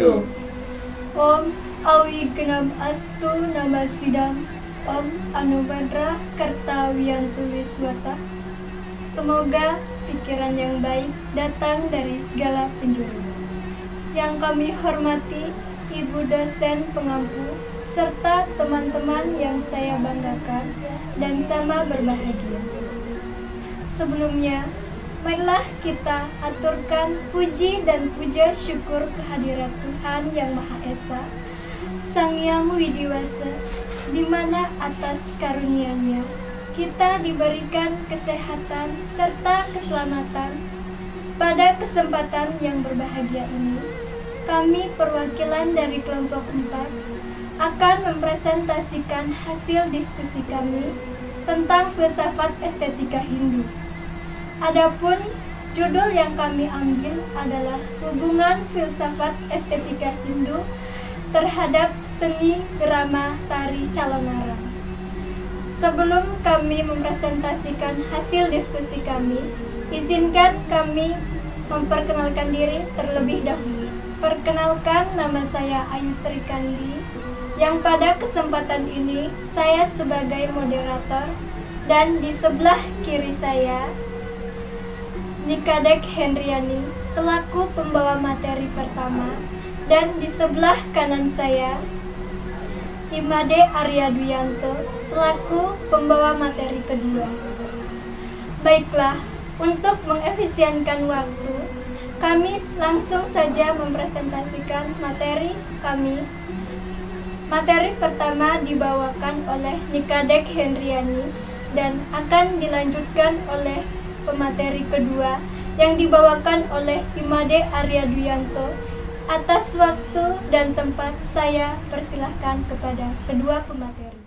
Swastiastu. Om Awignam Astu Namasidam. Om Anubhadra Kartawiyantu Wiswata. Semoga pikiran yang baik datang dari segala penjuru. Yang kami hormati Ibu dosen pengampu serta teman-teman yang saya banggakan dan sama berbahagia. Sebelumnya, marilah kita aturkan puji dan puja syukur kehadirat Tuhan Yang Maha Esa, Sang Yang Widiwasa, di mana atas karunia-Nya kita diberikan kesehatan serta keselamatan. Pada kesempatan yang berbahagia ini, kami perwakilan dari kelompok 4 akan mempresentasikan hasil diskusi kami tentang filsafat estetika Hindu. Adapun judul yang kami ambil adalah hubungan filsafat estetika Hindu terhadap seni drama tari calon arang. Sebelum kami mempresentasikan hasil diskusi kami, izinkan kami memperkenalkan diri terlebih dahulu. Perkenalkan, nama saya Ayu Sri Kandi, yang pada kesempatan ini saya sebagai moderator, dan di sebelah kiri saya Nikadek Hendriani selaku pembawa materi pertama, dan di sebelah kanan saya Imade Arya Duyanto selaku pembawa materi kedua. Baiklah, untuk mengefisienkan waktu, kami langsung saja mempresentasikan materi kami. Materi pertama dibawakan oleh Nikadek Hendriani dan akan dilanjutkan oleh pemateri kedua yang dibawakan oleh Imade Arya Duyanto. Atas waktu dan tempat, saya persilahkan kepada kedua pemateri.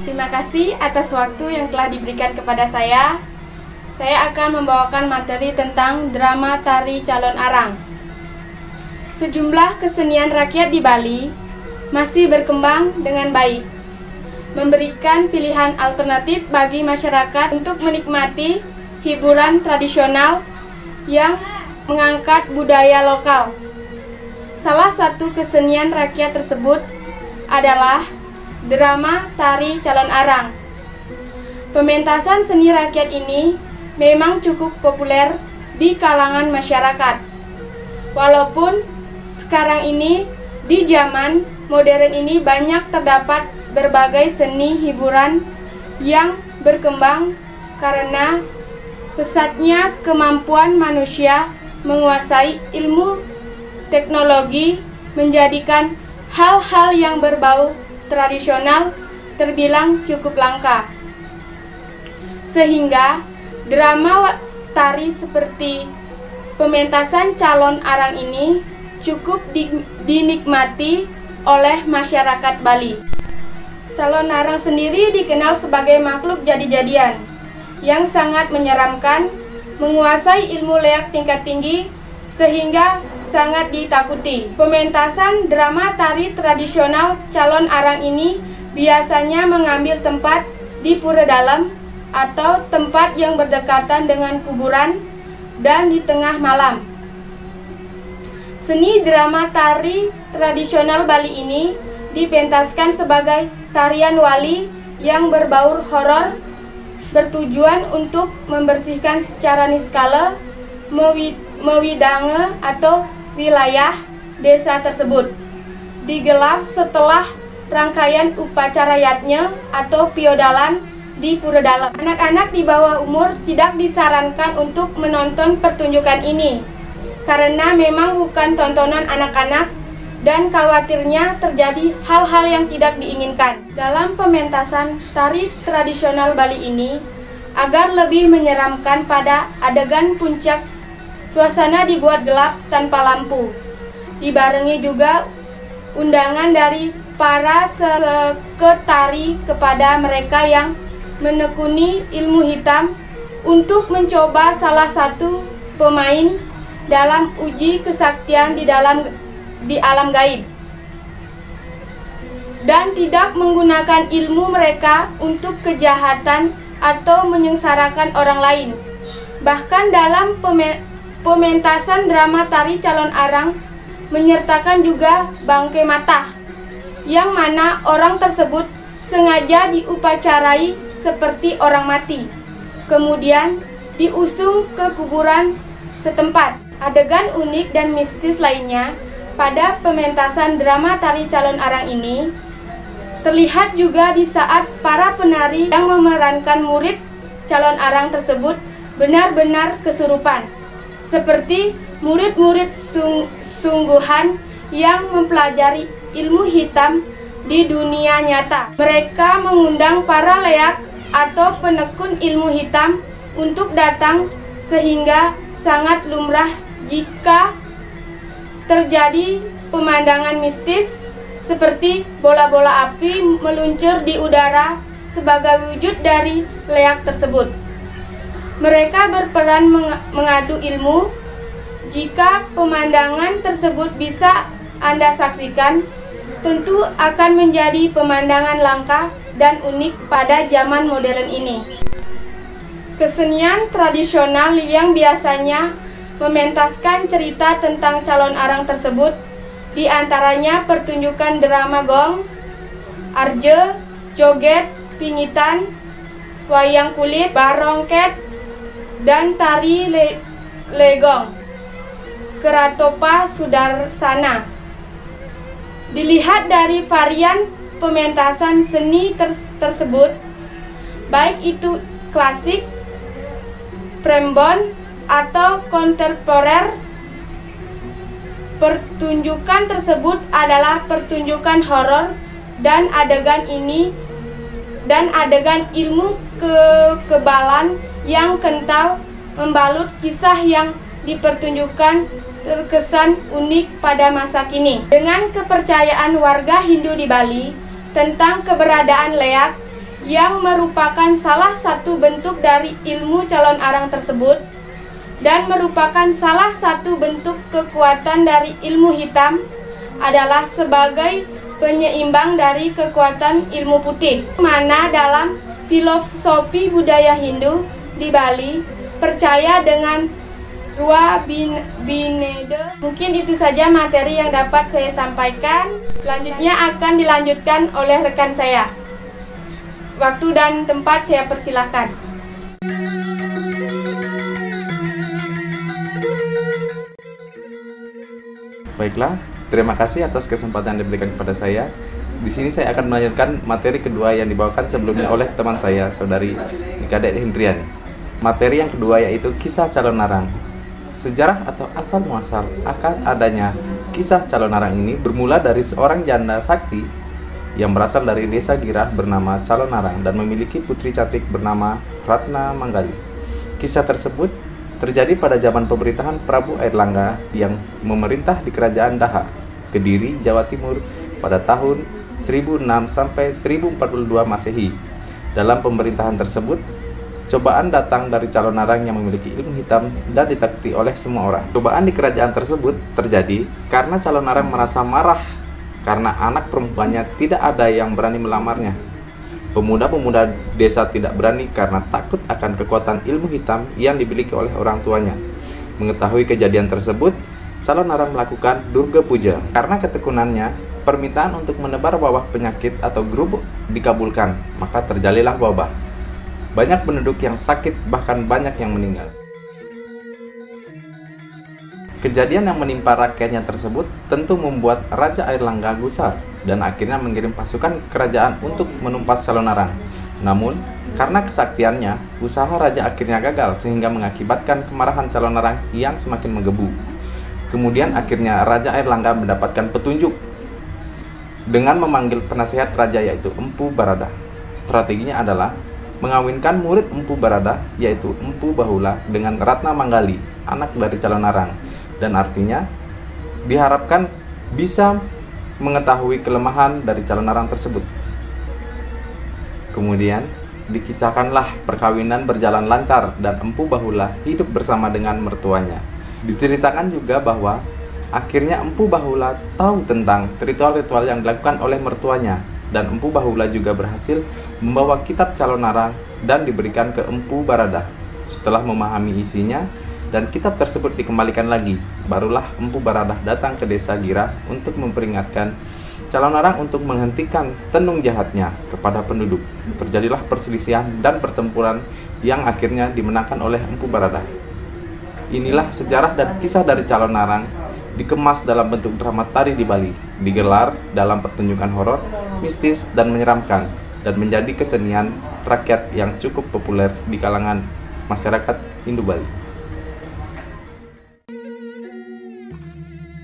Terima kasih atas waktu yang telah diberikan kepada saya. Saya akan membawakan materi tentang drama tari calon arang. Sejumlah kesenian rakyat di Bali masih berkembang dengan baik, memberikan pilihan alternatif bagi masyarakat untuk menikmati hiburan tradisional yang mengangkat budaya lokal. Salah satu kesenian rakyat tersebut adalah drama tari calon arang. Pementasan seni rakyat ini memang cukup populer di kalangan masyarakat. Walaupun sekarang ini di zaman modern ini banyak terdapat berbagai seni hiburan yang berkembang karena pesatnya kemampuan manusia menguasai ilmu teknologi menjadikan hal-hal yang berbau tradisional terbilang cukup langka. Sehingga drama tari seperti pementasan calon arang ini cukup dinikmati oleh masyarakat Bali. Calon arang sendiri dikenal sebagai makhluk jadi-jadian yang sangat menyeramkan, menguasai ilmu leak tingkat tinggi sehingga sangat ditakuti. Pementasan drama tari tradisional calon arang ini biasanya mengambil tempat di pura dalam atau tempat yang berdekatan dengan kuburan dan di tengah malam. Seni drama tari tradisional Bali ini dipentaskan sebagai tarian wali yang berbaur horor, bertujuan untuk membersihkan secara niskala mewidange atau wilayah desa tersebut. Digelar setelah rangkaian upacara yatnya atau piodalan di pura dalam. Anak-anak di bawah umur tidak disarankan untuk menonton pertunjukan ini karena memang bukan tontonan anak-anak dan khawatirnya terjadi hal-hal yang tidak diinginkan. Dalam pementasan tari tradisional Bali ini, agar lebih menyeramkan pada adegan puncak, suasana dibuat gelap tanpa lampu. Dibarengi juga undangan dari para seketari kepada mereka yang menekuni ilmu hitam untuk mencoba salah satu pemain dalam uji kesaktian di alam gaib. dan tidak menggunakan ilmu mereka untuk kejahatan atau menyengsarakan orang lain. Bahkan dalam pementasan drama tari calon arang menyertakan juga bangkai mata, yang mana orang tersebut sengaja diupacarai seperti orang mati, kemudian diusung ke kuburan setempat. Adegan unik dan mistis lainnya pada pementasan drama tari calon arang ini terlihat juga di saat para penari yang memerankan murid calon arang tersebut benar-benar kesurupan, seperti murid-murid sungguhan yang mempelajari ilmu hitam di dunia nyata. Mereka mengundang para leak atau penekun ilmu hitam untuk datang, sehingga sangat lumrah jika terjadi pemandangan mistis seperti bola-bola api meluncur di udara sebagai wujud dari leak tersebut. Mereka berperan mengadu ilmu. Jika pemandangan tersebut bisa Anda saksikan, tentu akan menjadi pemandangan langka dan unik pada zaman modern ini. Kesenian tradisional yang biasanya mementaskan cerita tentang calon arang tersebut, di antaranya pertunjukan drama gong, arje, joget, pingitan, wayang kulit, barongket, dan tari legong, keratopa sudarsana. Dilihat dari varian pementasan seni tersebut, baik itu klasik, prembon, atau kontemporer, pertunjukan tersebut adalah pertunjukan horor dan adegan ilmu kekebalan yang kental membalut kisah yang dipertunjukkan terkesan unik pada masa kini. Dengan kepercayaan warga Hindu di Bali tentang keberadaan leak yang merupakan salah satu bentuk dari ilmu calon arang tersebut dan merupakan salah satu bentuk kekuatan dari ilmu hitam, adalah sebagai penyeimbang dari kekuatan ilmu putih, mana dalam filosofi budaya Hindu di Bali percaya dengan Rua Binede. Mungkin itu saja materi yang dapat saya sampaikan. Selanjutnya akan dilanjutkan oleh rekan saya. Waktu dan tempat saya persilahkan. Baiklah, terima kasih atas kesempatan yang diberikan kepada saya. Di sini saya akan melanjutkan materi kedua yang dibawakan sebelumnya oleh teman saya, Saudari Nikade Hindriani. Materi yang kedua yaitu kisah calon arang. Sejarah atau asal muasal akan adanya kisah calon arang ini bermula dari seorang janda sakti yang berasal dari desa Girah bernama Calon Arang dan memiliki putri cantik bernama Ratna Manggali. Kisah tersebut terjadi pada zaman pemerintahan Prabu Airlangga yang memerintah di Kerajaan Daha, Kediri, Jawa Timur pada tahun 1006 sampai 1042 Masehi. Dalam pemerintahan tersebut, cobaan datang dari calon arang yang memiliki ilmu hitam dan ditakuti oleh semua orang. Cobaan di kerajaan tersebut terjadi karena calon arang merasa marah karena anak perempuannya tidak ada yang berani melamarnya. Pemuda-pemuda desa tidak berani karena takut akan kekuatan ilmu hitam yang dimiliki oleh orang tuanya. Mengetahui kejadian tersebut, calon arang melakukan Durga Puja. Karena ketekunannya, permintaan untuk menebar wabah penyakit atau gerubuk dikabulkan, maka terjadilah wabah. Banyak penduduk yang sakit, bahkan banyak yang meninggal. Kejadian yang menimpa rakyatnya tersebut tentu membuat Raja Airlangga gusar dan akhirnya mengirim pasukan kerajaan untuk menumpas calon arang. Namun, karena kesaktiannya, usaha raja akhirnya gagal sehingga mengakibatkan kemarahan calon arang yang semakin menggebu. Kemudian akhirnya Raja Airlangga mendapatkan petunjuk dengan memanggil penasihat raja yaitu Empu Barada. Strateginya adalah mengawinkan murid Empu Barada yaitu Empu Bahula dengan Ratna Manggali, anak dari calon arang. Dan artinya diharapkan bisa mengetahui kelemahan dari calon arang tersebut. Kemudian dikisahkanlah perkawinan berjalan lancar dan Empu Bahula hidup bersama dengan mertuanya. Diceritakan juga bahwa akhirnya Empu Bahula tahu tentang ritual-ritual yang dilakukan oleh mertuanya dan Empu Bahula juga berhasil membawa kitab calon narang dan diberikan ke Empu Baradah. Setelah memahami isinya dan kitab tersebut dikembalikan lagi, barulah Empu Baradah datang ke desa Gira untuk memperingatkan calon narang untuk menghentikan tenung jahatnya kepada penduduk. Terjadilah perselisihan dan pertempuran yang akhirnya dimenangkan oleh Empu Baradah. Inilah sejarah dan kisah dari calon narang dikemas dalam bentuk drama tari di Bali, digelar dalam pertunjukan horor, mistis, dan menyeramkan, dan menjadi kesenian rakyat yang cukup populer di kalangan masyarakat Hindu Bali.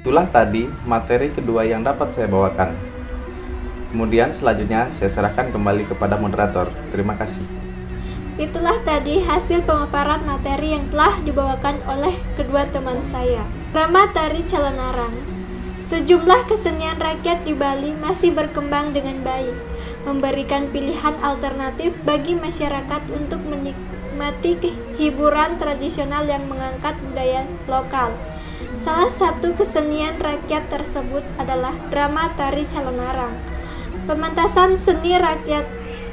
Itulah tadi materi kedua yang dapat saya bawakan. Kemudian selanjutnya saya serahkan kembali kepada moderator. Terima kasih. Itulah tadi hasil pemaparan materi yang telah dibawakan oleh kedua teman saya. Drama tari calon narang. Sejumlah kesenian rakyat di Bali masih berkembang dengan baik, memberikan pilihan alternatif bagi masyarakat untuk menikmati hiburan tradisional yang mengangkat budaya lokal. Salah satu kesenian rakyat tersebut adalah drama tari calon narang. Pementasan seni rakyat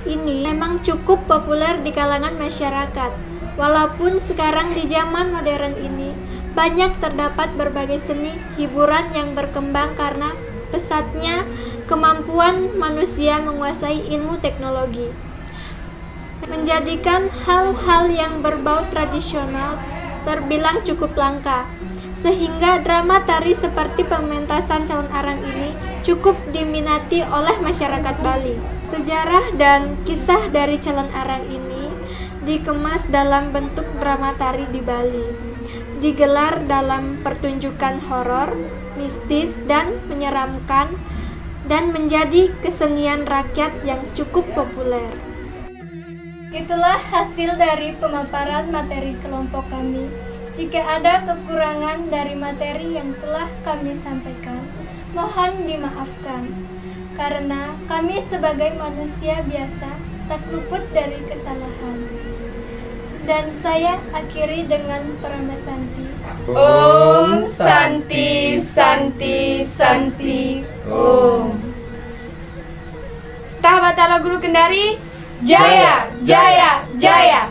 ini memang cukup populer di kalangan masyarakat. Walaupun sekarang di zaman modern ini banyak terdapat berbagai seni hiburan yang berkembang karena pesatnya kemampuan manusia menguasai ilmu teknologi, menjadikan hal-hal yang berbau tradisional terbilang cukup langka, sehingga drama tari seperti pementasan calon arang ini cukup diminati oleh masyarakat Bali. Sejarah dan kisah dari calon arang ini dikemas dalam bentuk drama tari di Bali, digelar dalam pertunjukan horor, mistis, dan menyeramkan, dan menjadi kesenian rakyat yang cukup populer. Itulah hasil dari pemaparan materi kelompok kami. Jika ada kekurangan dari materi yang telah kami sampaikan, mohon dimaafkan, karena kami sebagai manusia biasa tak luput dari kesalahan. Dan saya akhiri dengan Parama Santi. Om Santi Santi Santi Om. Staf Batara Guru Kendari, Jaya Jaya Jaya.